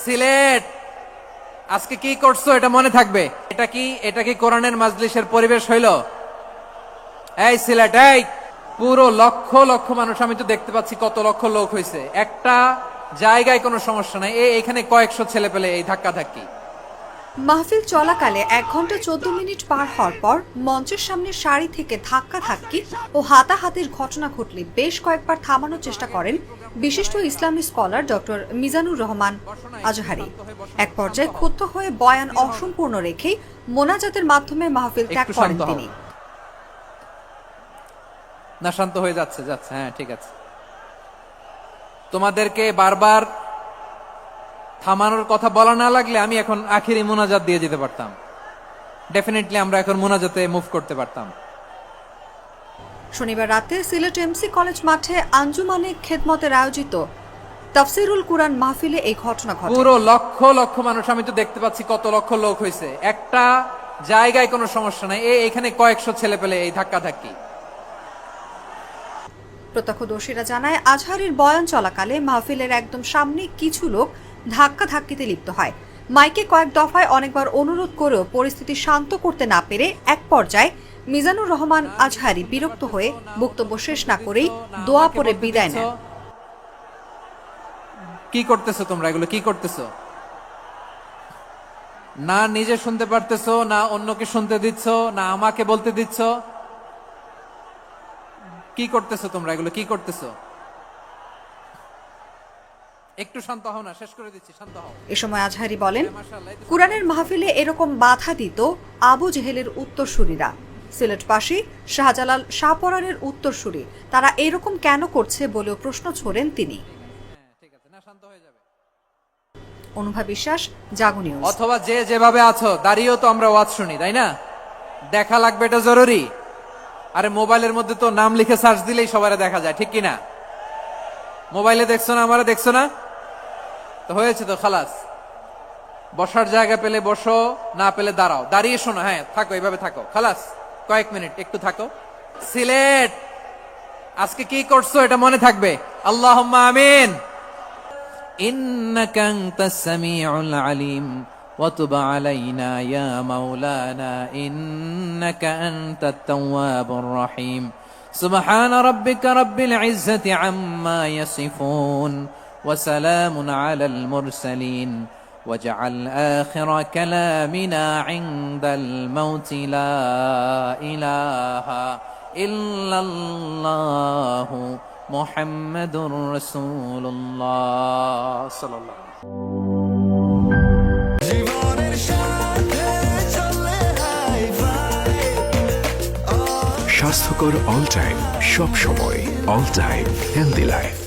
সিলেট আজকে কি করছো এটা মনে থাকবে। এটা কি কোরআনের মাজলিসের পরিবেশ হইল? এই সিলেট, এই পুরো লক্ষ লক্ষ মানুষ, আমি তো দেখতে পাচ্ছি কত লক্ষ লোক হয়েছে, একটা জায়গায় কোনো সমস্যা নাই। এখানে কয়েকশো ছেলে পেলে এই ধাক্কা ধাক্কি। মাহফিল চলাকালে 1 ঘন্টা 14 মিনিট পার হওয়ার পর মঞ্চের সামনে সারি থেকে ধাক্কা ধাক্কি ও হাতাহাতির ঘটনা ঘটলে বেশ কয়েকবার থামানোর চেষ্টা করেন বিশিষ্ট ইসলামী স্কলার ডক্টর মিজানুর রহমান আজহারি। এক পর্যায়ে ক্ষুব্ধ হয়ে বয়ান অসম্পূর্ণ রেখেই মোনাজাতের মাধ্যমে মাহফিল ত্যাগ করেন তিনি। না, শান্ত হয়ে যাচ্ছে। হ্যাঁ, ঠিক আছে। তোমাদেরকে বারবার থামানোর কথা বলা না লাগলে আমি এখন আখিরি মোনাজাত দিয়ে যেতে পারতাম। ডেফিনেটলি আমরা এখন মোনাজাতে মুভ করতে পারতাম। শনিবার রাতে সিলেট এমসি কলেজ মাঠে আঞ্জুমানে খেদমতের আয়োজিত তাফসিরুল কুরআন মাহফিলে এই ঘটনা ঘটে। পুরো লক্ষ লক্ষ মানুষ, আমি তো দেখতে পাচ্ছি কত লক্ষ লোক হয়েছে, একটা জায়গায় কোনো সমস্যা নাই। এখানে কয়েকশো ছেলে পেলে এই ধাক্কা ধাক্কি। প্রত্যক্ষদর্শীরা জানায়, আজহারির বয়ান চলাকালে মাহফিলের একদম সামনে কিছু লোক ধাক্কা ধাক্কিতে লিপ্ত হয়। মাইকে কয়েক দফায় অনেকবার অনুরোধ করেও পরিস্থিতি শান্ত করতে না পেরে এক পর্যায়ে মিজানুর রহমান আজহারি বিরক্ত হয়ে বক্তব্য শেষ না করেই দোয়া পড়ে বিদায় নেন। কি করতেছো তোমরা? এগুলো কি করতেছো? না নিজে শুনতে পারতেছো, না অন্যকে শুনতে দিচ্ছ, না আমাকে বলতে দিচ্ছ। কি করতেছো তোমরা? এগুলো কি করতেছো? একটু শান্ত হও না, শেষ করে দিচ্ছি, শান্ত হও। এ সময় আজহারি বলেন, কুরআনের মাহফিলে এরকম বাধা দিত আবু জেহেলের উত্তরসূরিরা। সিলেটবাসী শাহজালাল শাহপরানের উত্তরসূরি, তারা এরকম কেন করছে বলেও প্রশ্ন ছোড়েন তিনি। ঠিক আছে, না, শান্ত হয়ে যাবে। অনুভা বিশ্বাস, জাগো নিউজ। অথবা যে যেভাবে আছো দাঁড়িয়েও তো আমরা ওয়াজ শুনি, তাই না? দেখা লাগবে, এটা জরুরি। আরে মোবাইলের মধ্যে তো নাম লিখে সার্চ দিলেই সবারে দেখা যায়, ঠিক কিনা? মোবাইলে দেখছো না, আমারে দেখছো না, তো হয়েছে তো, খালাস। বসার জায়গা পেলে বসো, না পেলে দাঁড়াও, দাঁড়িয়ে শোনো। হ্যাঁ, থাকো, এইভাবে থাকো, খালাস। কয়েক মিনিট একটু থাকো। সিলেট আজকে কি করছো এটা মনে থাকবে। আল্লাহুম্মা আমিন। ইন্নাকা আনতাস সামিউল আলিম ওয়া তুব আলাইনা ইয়া মাওলানা ইন্নাকা আনতাত তাওয়াবুর রহিম। সুবহানা রাব্বিকা রাব্বিল ইজ্জাতি আম্মা ইয়াসিফুন ওয়া সালামুন আলাল মুরসালিন واجعل آخر كلامنا عند الموت لا إله إلا الله محمد رسول الله صلى الله عليه স্বাস্থ্যকর অল টাইম, সব সময় অল টাইম হেলদি লাইফ।